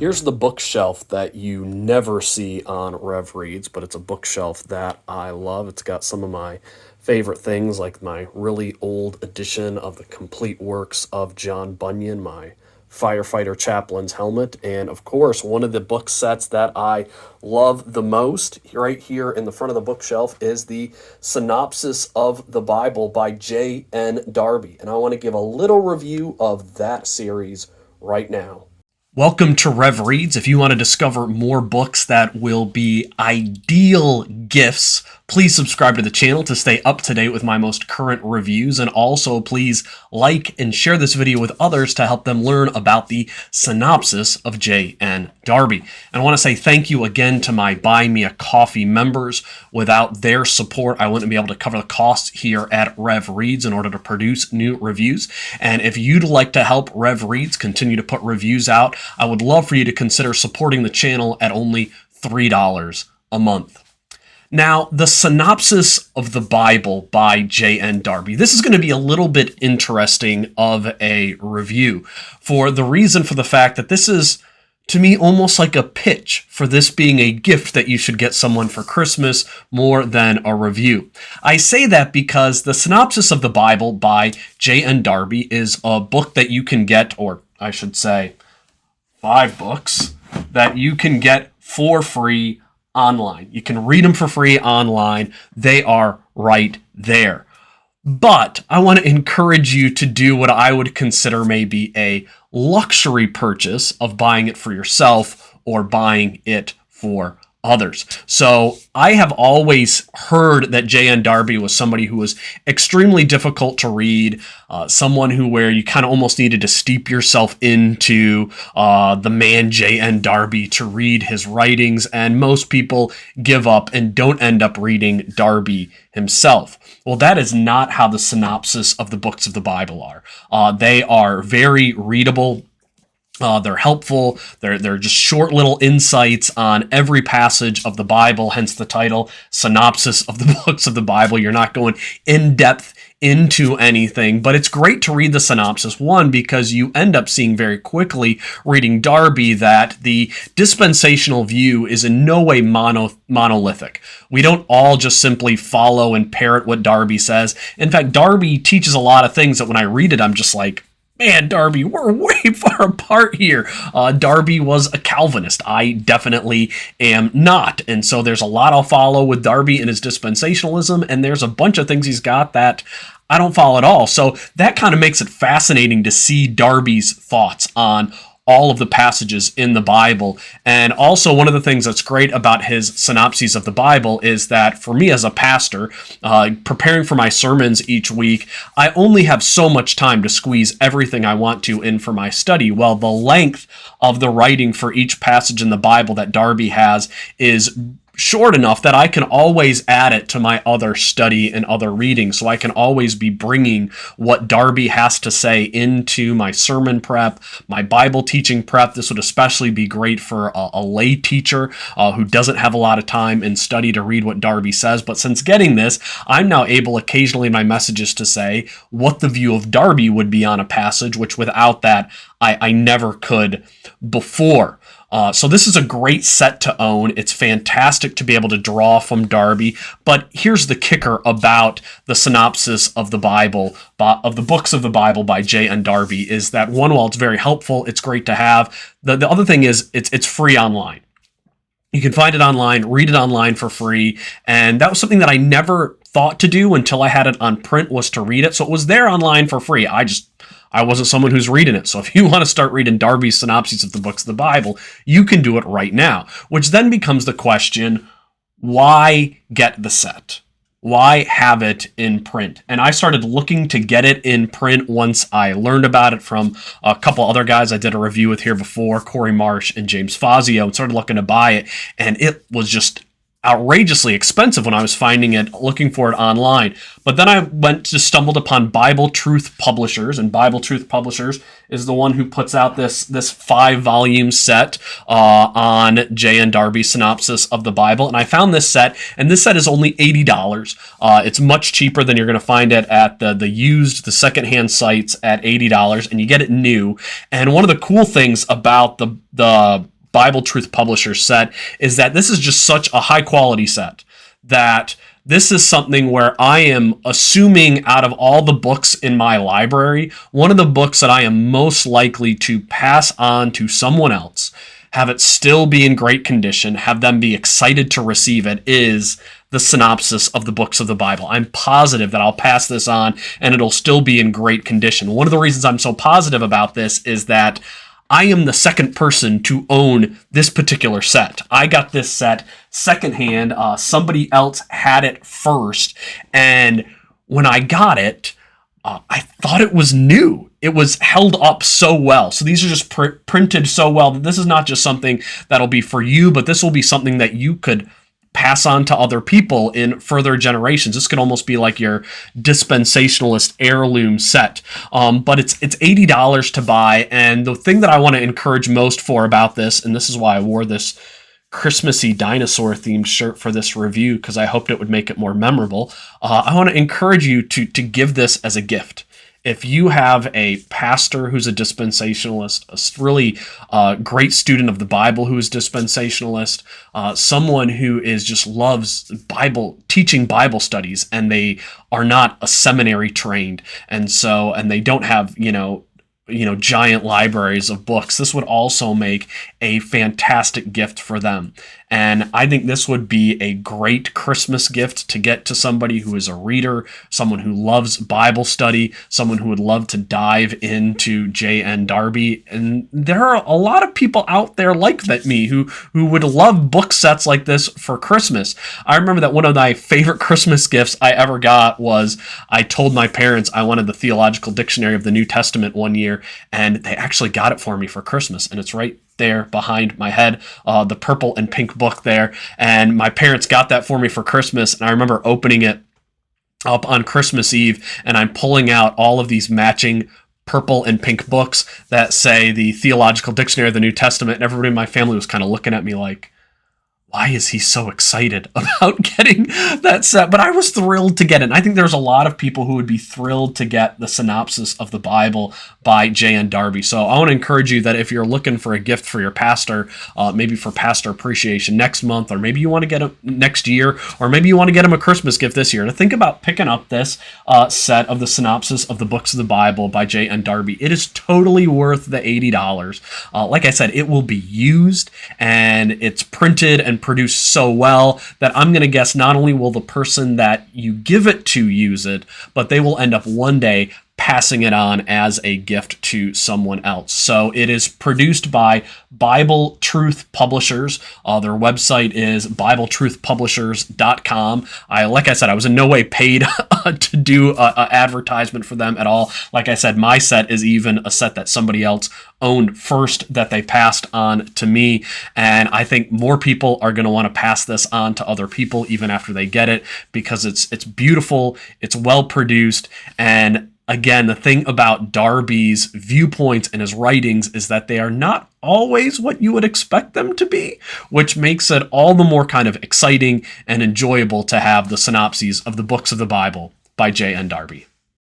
Here's the bookshelf that you never see on Rev Reads, but it's a bookshelf that I love. It's got some of my favorite things, like my really old edition of the complete works of John Bunyan, my firefighter chaplain's helmet, and of course, one of the book sets that I love the most right here in the front of the bookshelf is the Synopsis of the Bible by JN Darby. And I want to give a little review of that series right now. Welcome to Rev Reads. If you want to discover more books that will be ideal gifts, please subscribe to the channel to stay up to date with my most current reviews. And also please like and share this video with others to help them learn about the Synopsis of JN Darby. And I want to say thank you again to my Buy Me a Coffee members. Without their support, I wouldn't be able to cover the costs here at Rev Reads in order to produce new reviews. And if you'd like to help Rev Reads continue to put reviews out, I would love for you to consider supporting the channel at only $3 a month. Now, the Synopsis of the Bible by JN Darby. This is going to be a little bit interesting of a review for the fact that this is, to me, almost like a pitch for this being a gift that you should get someone for Christmas more than a review. I say that because the Synopsis of the Bible by JN Darby is a book that you can get, or I should say, 5 books that you can get for free online. You can read them for free online. They are right there. But I want to encourage you to do what I would consider maybe a luxury purchase of buying it for yourself or buying it for others. So I have always heard that JN Darby was somebody who was extremely difficult to read, someone where you kind of almost needed to steep yourself into the man JN Darby to read his writings, and most people give up and don't end up reading Darby himself. Well, that is not how the synopsis of the books of the Bible are. They are very readable. They're helpful. They're just short little insights on every passage of the Bible, hence the title, Synopsis of the Books of the Bible. You're not going in depth into anything, but it's great to read the synopsis, one, because you end up seeing very quickly reading Darby that the dispensational view is in no way monolithic. We don't all just simply follow and parrot what Darby says. In fact, Darby teaches a lot of things that when I read it, I'm just like, man, Darby, we're way far apart here. Darby was a Calvinist. I definitely am not. And so there's a lot I'll follow with Darby and his dispensationalism, and there's a bunch of things he's got that I don't follow at all. So that kind of makes it fascinating to see Darby's thoughts on all of the passages in the Bible. And also, one of the things that's great about his synopses of the Bible is that for me as a pastor, preparing for my sermons each week, I only have so much time to squeeze everything I want to in for my study. Well, the length of the writing for each passage in the Bible that Darby has is short enough that I can always add it to my other study and other reading. So I can always be bringing what Darby has to say into my sermon prep, my Bible teaching prep. This would especially be great for a lay teacher who doesn't have a lot of time in study to read what Darby says. But since getting this, I'm now able occasionally in my messages to say what the view of Darby would be on a passage, which without that, I never could before. So this is a great set to own. It's fantastic to be able to draw from Darby. But here's the kicker about the synopsis of the Bible, of the books of the Bible by JN Darby, is that one, while it's very helpful, it's great to have. The other thing is it's free online. You can find it online, read it online for free. And that was something that I never thought to do until I had it on print, was to read it. So it was there online for free. I wasn't someone who's reading it. So if you want to start reading Darby's synopses of the books of the Bible, you can do it right now. Which then becomes the question, why get the set? Why have it in print? And I started looking to get it in print once I learned about it from a couple other guys I did a review with here before, Corey Marsh and James Fazio, and started looking to buy it. And it was just outrageously expensive when I was finding it, looking for it online. But then I stumbled upon Bible Truth Publishers, and Bible Truth Publishers is the one who puts out this 5-volume set on JN Darby Synopsis of the Bible. And I found this set, and this set is only $80. It's much cheaper than you're going to find it at the secondhand sites at $80, and you get it new. And one of the cool things about the Bible Truth Publishers set is that this is just such a high quality set that this is something where I am assuming out of all the books in my library, one of the books that I am most likely to pass on to someone else, have it still be in great condition, have them be excited to receive it, is the synopsis of the books of the Bible. I'm positive that I'll pass this on and it'll still be in great condition. One of the reasons I'm so positive about this is that I am the second person to own this particular set. I got this set secondhand. Somebody else had it first. And when I got it, I thought it was new. It was held up so well. So these are just printed so well that this is not just something that'll be for you, but this will be something that you could pass on to other people in further generations. This could almost be like your dispensationalist heirloom set. But it's $80 to buy. And the thing that I want to encourage most for about this, and this is why I wore this Christmassy dinosaur themed shirt for this review, because I hoped it would make it more memorable. I want to encourage you to give this as a gift. If you have a pastor who's a dispensationalist, a really great student of the Bible who is dispensationalist, someone who is just loves teaching Bible studies, and they are not a seminary trained, and they don't have giant libraries of books, this would also make a fantastic gift for them. And I think this would be a great Christmas gift to get to somebody who is a reader, someone who loves Bible study, someone who would love to dive into JN Darby. And there are a lot of people out there like me who would love book sets like this for Christmas. I remember that one of my favorite Christmas gifts I ever got was I told my parents I wanted the Theological Dictionary of the New Testament one year, and they actually got it for me for Christmas. And it's right there behind my head, the purple and pink book there. And my parents got that for me for Christmas. And I remember opening it up on Christmas Eve, and I'm pulling out all of these matching purple and pink books that say the Theological Dictionary of the New Testament. And everybody in my family was kind of looking at me like, why is he so excited about getting that set? But I was thrilled to get it. And I think there's a lot of people who would be thrilled to get the synopsis of the Bible by JN Darby. So I want to encourage you that if you're looking for a gift for your pastor, maybe for pastor appreciation next month, or maybe you want to get him next year, or maybe you want to get him a Christmas gift this year, to think about picking up this set of the synopsis of the books of the Bible by JN Darby. It is totally worth the $80. Like I said, it will be used, and it's printed and produced so well that I'm going to guess not only will the person that you give it to use it, but they will end up one day passing it on as a gift to someone else. So it is produced by Bible Truth Publishers. Their website is BibleTruthPublishers.com. Like I said, I was in no way paid to do an advertisement for them at all. Like I said, my set is even a set that somebody else owned first that they passed on to me. And I think more people are going to want to pass this on to other people even after they get it, because it's beautiful, it's well produced, and again, the thing about Darby's viewpoints and his writings is that they are not always what you would expect them to be, which makes it all the more kind of exciting and enjoyable to have the synopses of the books of the Bible by JN Darby.